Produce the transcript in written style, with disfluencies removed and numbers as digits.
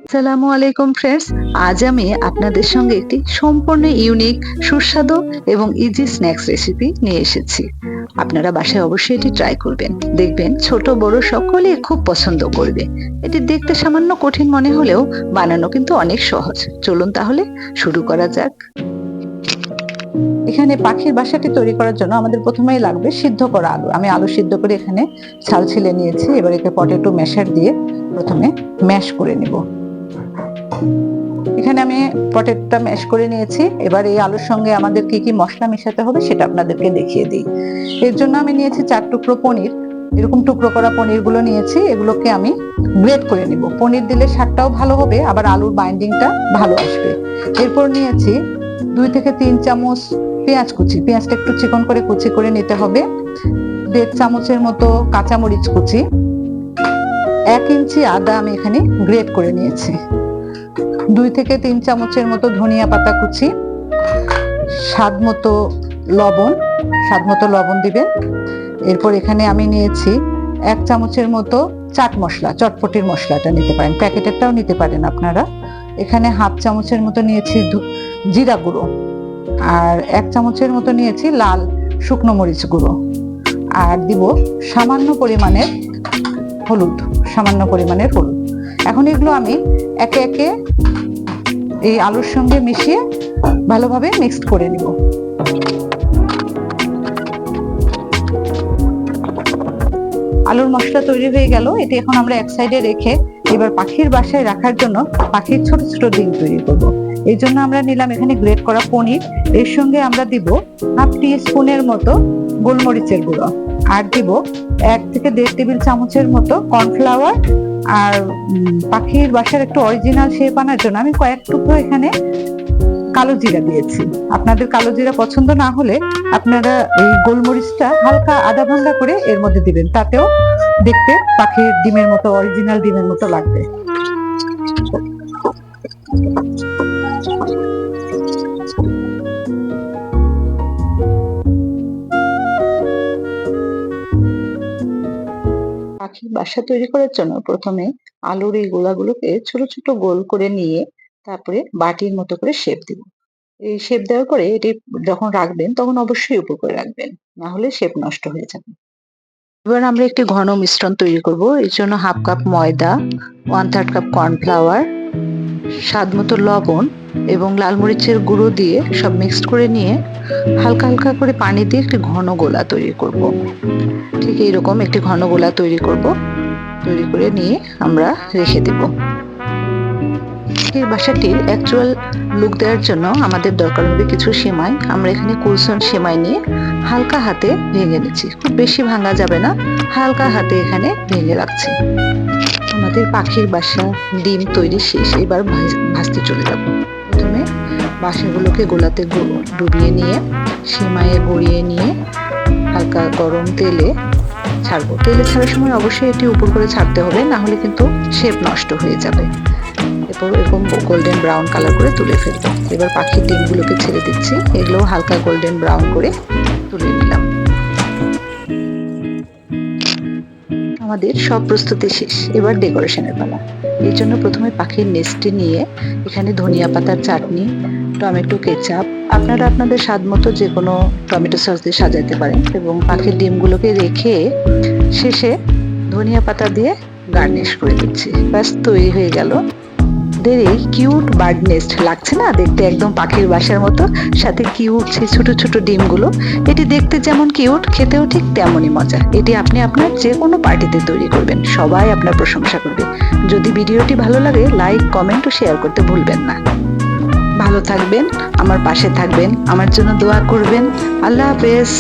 আসসালামু আলাইকুম ফ্রেন্ডস, আজ আমি আপনাদের সঙ্গে একটি সম্পূর্ণ ইউনিক, সুস্বাদু এবং ইজি স্ন্যাক্স রেসিপি নিয়ে এসেছি। আপনারা বাসায় অবশ্যই এটি ট্রাই করবেন, দেখবেন ছোট বড় সকলেই খুব পছন্দ করবে। এটি দেখতে সামান্য কঠিন মনে হলেও বানানো কিন্তু অনেক সহজ। চলুন তাহলে শুরু করা যাক। এখানে পাখির বাসাটি তৈরি করার জন্য আমাদের প্রথমেই লাগবে সিদ্ধ করা আলু। আমি আলু সিদ্ধ করে এখানে ছাল ছিলে নিয়েছি। এবার একে পটেটো ম্যাশার দিয়ে প্রথমে ম্যাশ করে নিব। এখানে আমি পটেটোটা ম্যাশ করে নিয়েছি। এবার এই আলুর সঙ্গে আমাদের কি কি মশলা মেশাতে হবে সেটা আপনাদেরকে দেখিয়ে দিই। এর জন্য আমি নিয়েছি 4 টুকরো পনির। এরকম টুকরো করা পনিরগুলো নিয়েছি, এগুলোকে আমি গ্রেট করে নিব। পনির দিলে স্বাদটাও ভালো হবে, আবার আলুর বাইন্ডিংটা ভালো আসবে। এরপর নিয়েছি 2 থেকে 3 চামচ পেঁয়াজ কুচি। পেঁয়াজটা একটু চিকন করে কুচি করে নিতে হবে। 1.5 চামচের মতো কাঁচামরিচ কুচি। 1 ইঞ্চি আদা আমি এখানে গ্রেট করে নিয়েছি। 2 থেকে 3 চামচের মতো ধনিয়া পাতা কুচি। স্বাদ মতো লবণ দিবেন। এরপর এখানে আমি নিয়েছি 1 চামচের মতো চাট মশলা, চটপটির মশলাটা নিতে পারেন, প্যাকেটেরটাও নিতে পারেন আপনারা। এখানে 1/2 চামচের মতো নিয়েছি জিরা গুঁড়ো, আর 1 চামচের মতো নিয়েছি লাল শুকনো মরিচ গুঁড়ো, আর দিব সামান্য পরিমাণের হলুদ। এখন এগুলো আমি একে একে এই আলুর সঙ্গে মিশিয়ে ভালোভাবে মিক্সড করে নিব। আলুর মশলা তৈরি হয়ে গেল। এটি এখন আমরা এক সাইডে রেখে এবার পাখির বাসায় রাখার জন্য পাখির ছোট ছোট ডিম তৈরি করব। এই জন্য আমরা নিলাম এখানে গ্রেট করা পনির। এর সঙ্গে আমরা দিব 1/2 টিস্পুনের মতো গোলমরিচের গুঁড়ো, আর দিব 1 থেকে 1.5 টেবিল চামচের মতো কর্নফ্লাওয়ার। আর পাখির বাসার একটু অরিজিনাল শেপ আনার জন্য আমি কয়েক টুকরো এখানে কালো জিরা দিয়েছি। আপনাদের কালো জিরা পছন্দ না হলে আপনারা এই গোলমরিচটা হালকা আধা ভাঙা করে এর মধ্যে দিবেন, তাতেও দেখতে পাখির ডিমের মতো, অরিজিনাল ডিমের মতো লাগবে। পাখির বাসা তৈরি করার জন্য প্রথমে আলুর এই গোলাগুলোকে ছোট ছোট গোল করে নিয়ে তারপরে বাটির মতো করে শেপ দিব। এই শেপ দেওয়ার পরে এটি যখন রাখবেন তখন অবশ্যই উপর করে রাখবেন, না হলে শেপ নষ্ট হয়ে যাবে। এবার আমরা একটি ঘন মিশ্রণ তৈরি করব। এর জন্য 1/2 কাপ ময়দা, 1/3 কাপ কর্নফ্লাওয়ার, স্বাদ মতো লবণ এবং লাল মরিচের গুঁড়ো দিয়ে সব মিক্সড করে নিয়ে হালকা হালকা করে পানি দিয়ে একটি ঘন গোলা তৈরি করব। ঠিক এইরকম একটি ঘন গোলা তৈরি করে নিয়ে আমরা রেখে দেব। এই বাসাটির অ্যাকচুয়াল লুক দেওয়ার জন্য আমাদের দরকার হবে কিছু সেমাই। আমরা এখানে কুলসন সেমাই নিয়ে হালকা হাতে ভেঙে নিচ্ছি। খুব বেশি ভাঙা যাবে না, হালকা হাতে এখানে ভেঙে রাখছি। আমাদের পাখির বাসা ডিম তৈরি শেষ। এবার ভাজতে চলে যাব। প্রথমে বাসাগুলোকে গোলাতে ডুবিয়ে নিয়ে সেমাইয়ে গড়িয়ে নিয়ে হালকা গরম তেলে ছাড়বো। তেলে ছাড়ার সময় অবশ্যই এটি উপর করে ছাড়তে হবে, না হলে কিন্তু শেপ নষ্ট হয়ে যাবে। এরপর এরকম গোল্ডেন ব্রাউন কালার করে তুলে ফেলবো। এবার পাখির ডিমগুলোকে ছেড়ে দিচ্ছি। এগুলো হালকা গোল্ডেন ব্রাউন করে তুলে নিলাম। আমাদের সব প্রস্তুতি শেষ। এবার ডেকোরেশনের পালা। এর জন্য প্রথমে পাখির নেস্টে নিয়ে এখানে ধনিয়া পাতার চাটনি, টমেটো কেচাপ, আপনারা আপনাদের স্বাদ মতো যে কোনো টমেটো সস দিয়ে সাজাতে পারেন, এবং পাখির ডিমগুলোকে রেখে শেষে ধনিয়া পাতা দিয়ে গার্নিশ করে দিচ্ছি। ব্যাস তৈরি হয়ে গেল। এই কিউট বার্ড নেস্ট লাগছে না দেখতে, একদম পাখির বাসার মতো, সাথে কিউট সেই ছোট ছোট ডিমগুলো। এটি দেখতে যেমন কিউট, খেতেও ঠিক তেমনই মজা। এটি আপনি আপনার যে কোনো পার্টিতে তৈরি করবেন, সবাই আপনার প্রশংসা করবে। যদি ভিডিওটি ভালো লাগে লাইক, কমেন্ট ও শেয়ার করতে ভুলবেন না। ভালো থাকবেন, আমার পাশে থাকবেন, আমার জন্য দোয়া করবেন। আল্লাহ হাফেজ।